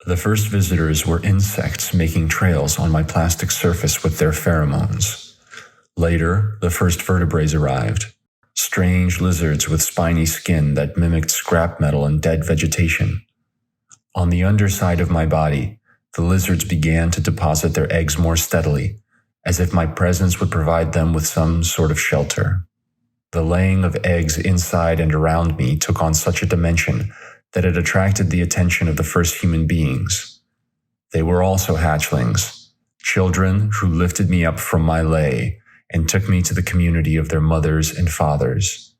The first visitors were insects making trails on my plastic surface with their pheromones. Later, the first vertebrates arrived. Strange lizards with spiny skin that mimicked scrap metal and dead vegetation. On the underside of my body, the lizards began to deposit their eggs more steadily, as if my presence would provide them with some sort of shelter. The laying of eggs inside and around me took on such a dimension that it attracted the attention of the first human beings. They were also hatchlings, children who lifted me up from my lay and took me to the community of their mothers and fathers.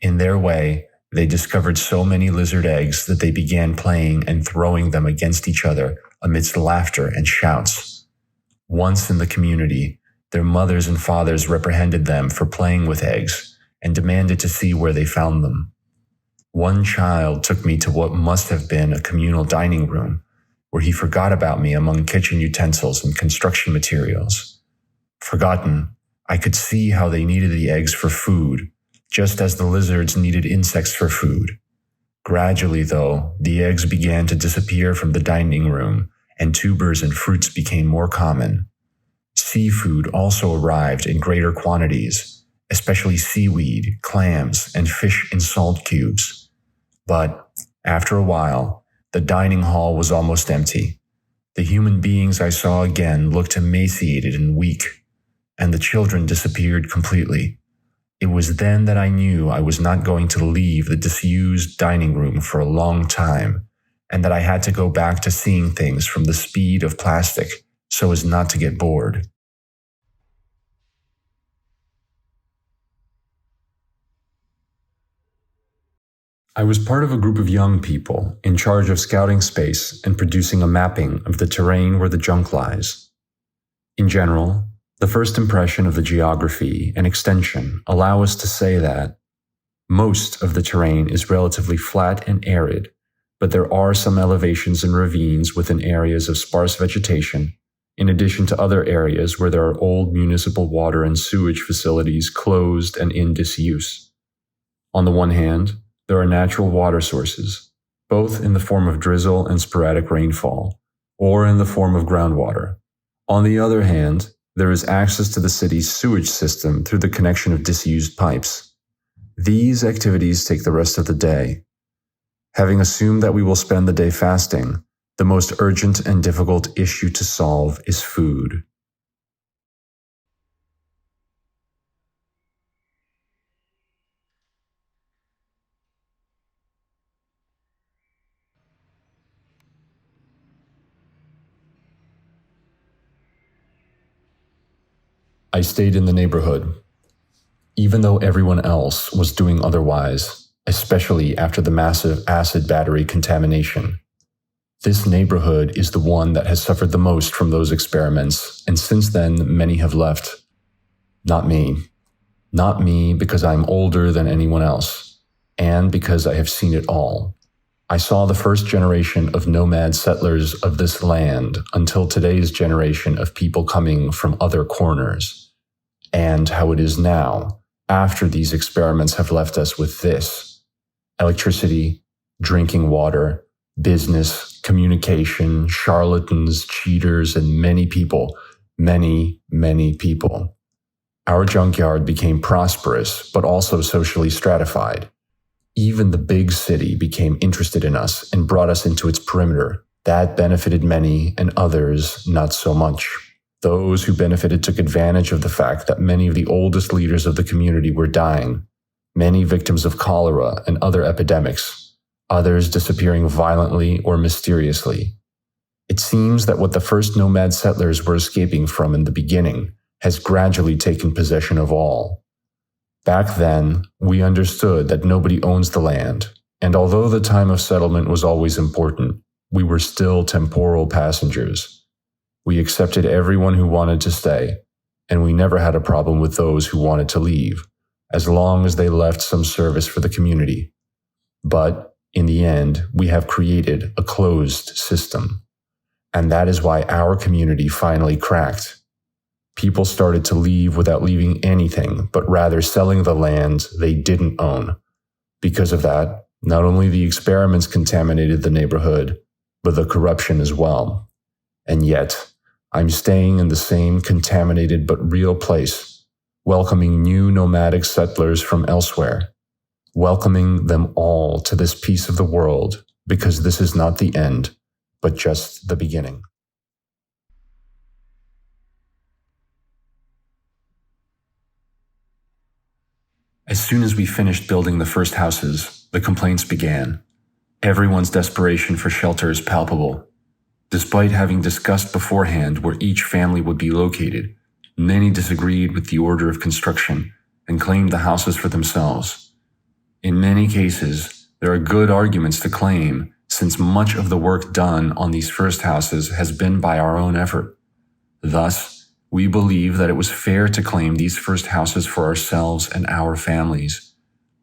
In their way, they discovered so many lizard eggs that they began playing and throwing them against each other amidst laughter and shouts. Once in the community, their mothers and fathers reprehended them for playing with eggs and demanded to see where they found them. One child took me to what must have been a communal dining room, where he forgot about me among kitchen utensils and construction materials. Forgotten, I could see how they needed the eggs for food, just as the lizards needed insects for food. Gradually, though, the eggs began to disappear from the dining room, and tubers and fruits became more common. Seafood also arrived in greater quantities, especially seaweed, clams, and fish in salt cubes. But, after a while, the dining hall was almost empty. The human beings I saw again looked emaciated and weak, and the children disappeared completely. It was then that I knew I was not going to leave the disused dining room for a long time, and that I had to go back to seeing things from the speed of plastic so as not to get bored. I was part of a group of young people in charge of scouting space and producing a mapping of the terrain where the junk lies. In general, the first impression of the geography and extension allow us to say that most of the terrain is relatively flat and arid, but there are some elevations and ravines within areas of sparse vegetation, in addition to other areas where there are old municipal water and sewage facilities closed and in disuse. On the one hand, there are natural water sources, both in the form of drizzle and sporadic rainfall, or in the form of groundwater. On the other hand, there is access to the city's sewage system through the connection of disused pipes. These activities take the rest of the day. Having assumed that we will spend the day fasting, the most urgent and difficult issue to solve is food. I stayed in the neighborhood, even though everyone else was doing otherwise, especially after the massive acid battery contamination. This neighborhood is the one that has suffered the most from those experiments, and since then many have left. Not me. Not me because I'm older than anyone else, and because I have seen it all. I saw the first generation of nomad settlers of this land until today's generation of people coming from other corners, and how it is now, after these experiments have left us with this: electricity, drinking water, business, communication, charlatans, cheaters, and many people, many people. Our junkyard became prosperous, but also socially stratified. Even the big city became interested in us and brought us into its perimeter. That benefited many, and others not so much. Those who benefited took advantage of the fact that many of the oldest leaders of the community were dying, many victims of cholera and other epidemics, others disappearing violently or mysteriously. It seems that what the first nomad settlers were escaping from in the beginning has gradually taken possession of all. Back then, we understood that nobody owns the land, and although the time of settlement was always important, we were still temporal passengers. We accepted everyone who wanted to stay, and we never had a problem with those who wanted to leave, as long as they left some service for the community. But, in the end, we have created a closed system, and that is why our community finally cracked. People started to leave without leaving anything, but rather selling the land they didn't own. Because of that, not only the experiments contaminated the neighborhood, but the corruption as well. And yet, I'm staying in the same contaminated but real place, welcoming new nomadic settlers from elsewhere, welcoming them all to this piece of the world, because this is not the end, but just the beginning. As soon as we finished building the first houses, the complaints began. Everyone's desperation for shelter is palpable. Despite having discussed beforehand where each family would be located, many disagreed with the order of construction and claimed the houses for themselves. In many cases, there are good arguments to claim, since much of the work done on these first houses has been by our own effort. Thus, we believe that it was fair to claim these first houses for ourselves and our families.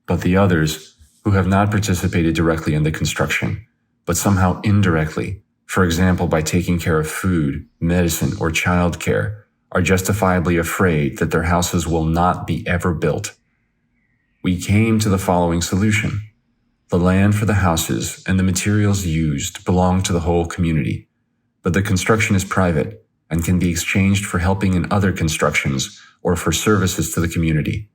But the others, who have not participated directly in the construction, but somehow indirectly, for example by taking care of food, medicine, or childcare, are justifiably afraid that their houses will not be ever built. We came to the following solution. The land for the houses and the materials used belong to the whole community, but the construction is private and can be exchanged for helping in other constructions or for services to the community.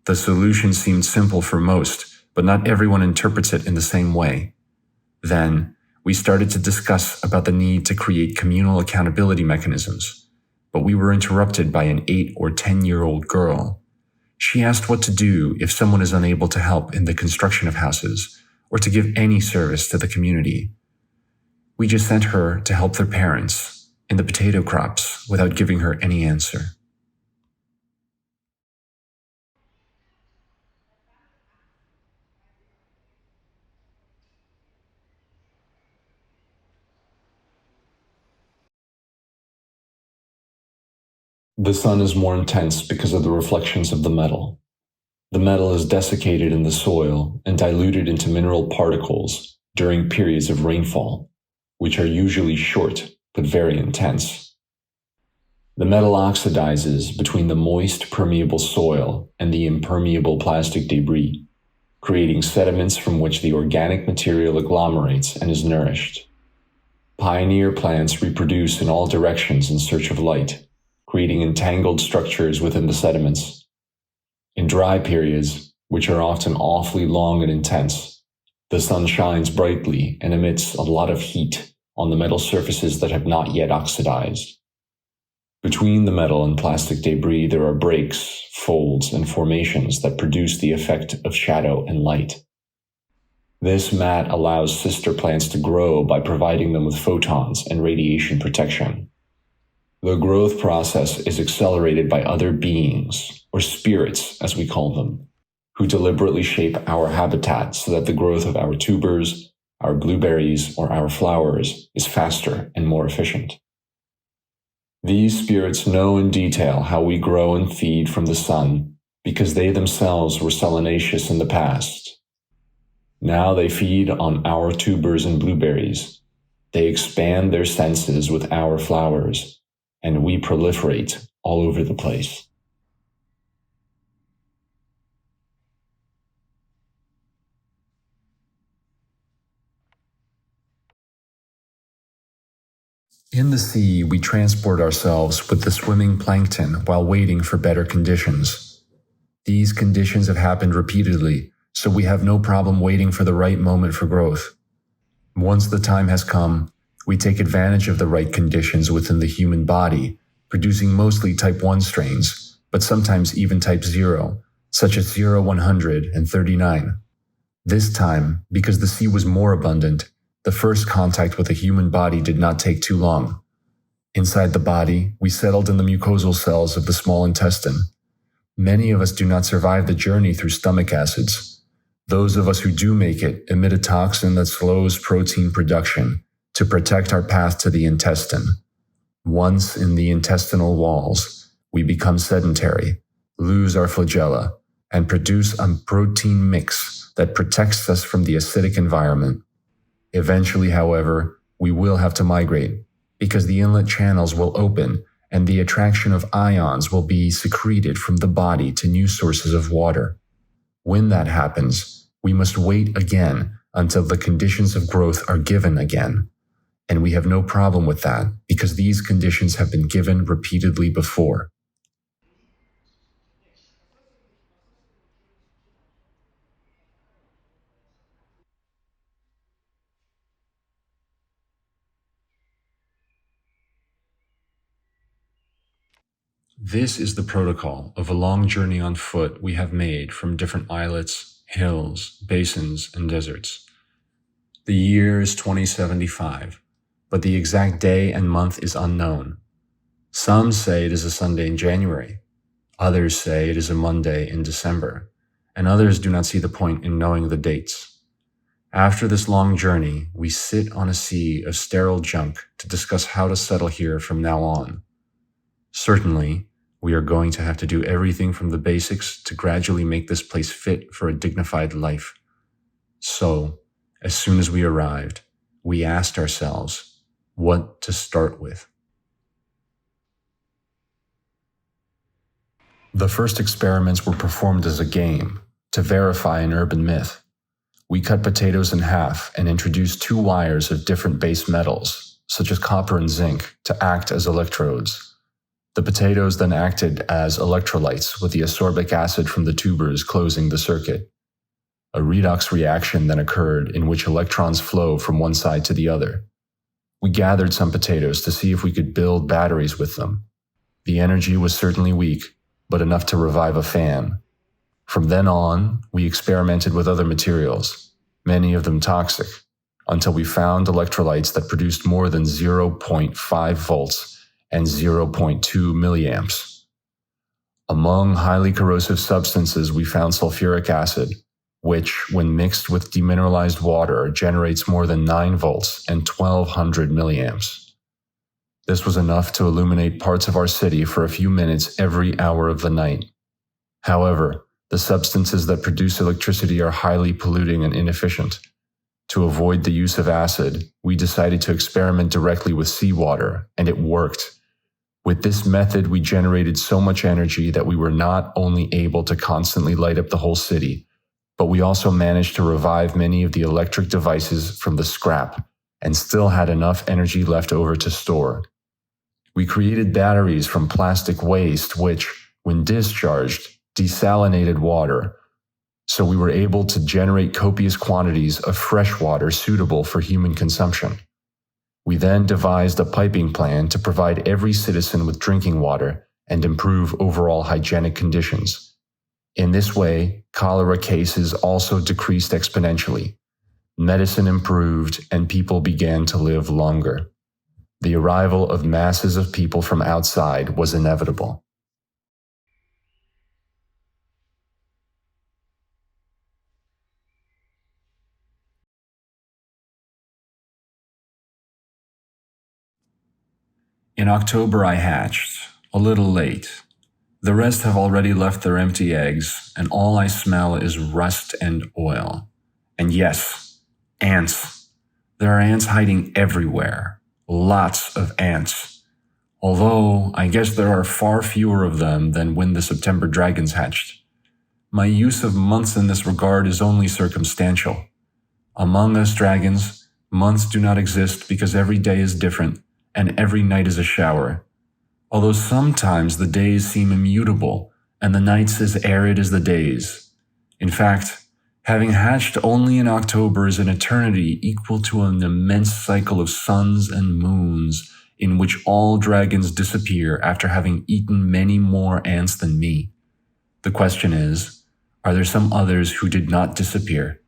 The solution seemed simple for most, but not everyone interprets it in the same way. Then, we started to discuss about the need to create communal accountability mechanisms, but we were interrupted by an 8 or 10-year-old girl. She asked what to do if someone is unable to help in the construction of houses or to give any service to the community. We just sent her to help their parents in the potato crops without giving her any answer. The sun is more intense because of the reflections of the metal. The metal is desiccated in the soil and diluted into mineral particles during periods of rainfall, which are usually short but very intense. The metal oxidizes between the moist, permeable soil and the impermeable plastic debris, creating sediments from which the organic material agglomerates and is nourished. Pioneer plants reproduce in all directions in search of light, creating entangled structures within the sediments. In dry periods, which are often awfully long and intense, the sun shines brightly and emits a lot of heat on the metal surfaces that have not yet oxidized. Between the metal and plastic debris, there are breaks, folds, and formations that produce the effect of shadow and light. This mat allows sister plants to grow by providing them with photons and radiation protection. The growth process is accelerated by other beings, or spirits as we call them, who deliberately shape our habitat so that the growth of our tubers, our blueberries, or our flowers is faster and more efficient. These spirits know in detail how we grow and feed from the sun because they themselves were solanaceous in the past. Now they feed on our tubers and blueberries. They expand their senses with our flowers, and we proliferate all over the place. In the sea, we transport ourselves with the swimming plankton while waiting for better conditions. These conditions have happened repeatedly, so we have no problem waiting for the right moment for growth. Once the time has come, we take advantage of the right conditions within the human body, producing mostly type 1 strains, but sometimes even type 0, such as 0100 and 39. This time, because the sea was more abundant, the first contact with the human body did not take too long. Inside the body, we settled in the mucosal cells of the small intestine. Many of us do not survive the journey through stomach acids. Those of us who do make it emit a toxin that slows protein production to protect our path to the intestine. Once in the intestinal walls, we become sedentary, lose our flagella, and produce a protein mix that protects us from the acidic environment. Eventually, however, we will have to migrate, because the inlet channels will open and the attraction of ions will be secreted from the body to new sources of water. When that happens, we must wait again until the conditions of growth are given again. And we have no problem with that because these conditions have been given repeatedly before. This is the protocol of a long journey on foot we have made from different islets, hills, basins, and deserts. The year is 2075, but the exact day and month is unknown. Some say it is a Sunday in January, others say it is a Monday in December, and others do not see the point in knowing the dates. After this long journey, we sit on a sea of sterile junk to discuss how to settle here from now on. Certainly, we are going to have to do everything from the basics to gradually make this place fit for a dignified life. So, as soon as we arrived, we asked ourselves what to start with. The first experiments were performed as a game to verify an urban myth. We cut potatoes in half and introduced 2 wires of different base metals, such as copper and zinc, to act as electrodes. The potatoes then acted as electrolytes with the ascorbic acid from the tubers closing the circuit. A redox reaction then occurred in which electrons flow from one side to the other. We gathered some potatoes to see if we could build batteries with them. The energy was certainly weak, but enough to revive a fan. From then on, we experimented with other materials, many of them toxic, until we found electrolytes that produced more than 0.5 volts and 0.2 milliamps. Among highly corrosive substances, we found sulfuric acid, which, when mixed with demineralized water, generates more than 9 volts and 1200 milliamps. This was enough to illuminate parts of our city for a few minutes every hour of the night. However, the substances that produce electricity are highly polluting and inefficient. To avoid the use of acid, we decided to experiment directly with seawater, and it worked. With this method, we generated so much energy that we were not only able to constantly light up the whole city, but we also managed to revive many of the electric devices from the scrap and still had enough energy left over to store. We created batteries from plastic waste which, when discharged, desalinated water, so we were able to generate copious quantities of fresh water suitable for human consumption. We then devised a piping plan to provide every citizen with drinking water and improve overall hygienic conditions. In this way, cholera cases also decreased exponentially. Medicine improved and people began to live longer. The arrival of masses of people from outside was inevitable. In October I hatched, a little late. The rest have already left their empty eggs, and all I smell is rust and oil. And yes, ants. There are ants hiding everywhere. Lots of ants. Although, I guess there are far fewer of them than when the September dragons hatched. My use of months in this regard is only circumstantial. Among us dragons, months do not exist because every day is different, and every night is a shower. Although sometimes the days seem immutable, and the nights as arid as the days. In fact, having hatched only in October is an eternity equal to an immense cycle of suns and moons in which all dragons disappear after having eaten many more ants than me. The question is, are there some others who did not disappear?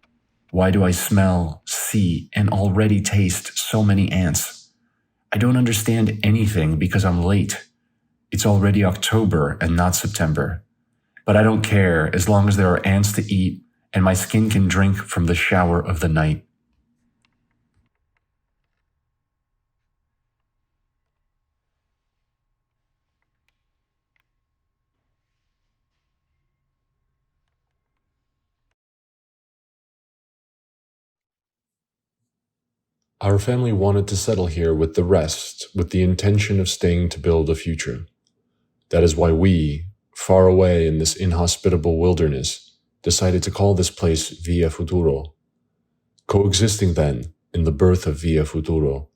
Why do I smell, see, and already taste so many ants? I don't understand anything because I'm late. It's already October and not September. But I don't care as long as there are ants to eat and my skin can drink from the shower of the night. Our family wanted to settle here with the rest, with the intention of staying to build a future. That is why we, far away in this inhospitable wilderness, decided to call this place Via Futuro. Coexisting then, in the birth of Via Futuro,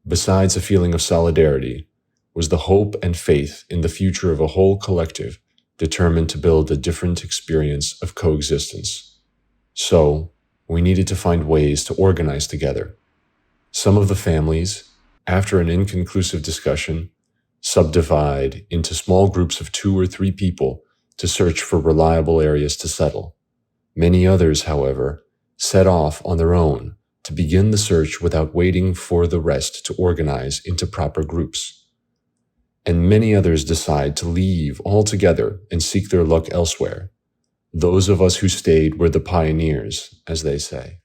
besides a feeling of solidarity, was the hope and faith in the future of a whole collective determined to build a different experience of coexistence. So, we needed to find ways to organize together. Some of the families, after an inconclusive discussion, subdivide into small groups of 2 or 3 people to search for reliable areas to settle. Many others, however, set off on their own to begin the search without waiting for the rest to organize into proper groups. And many others decide to leave altogether and seek their luck elsewhere. Those of us who stayed were the pioneers, as they say.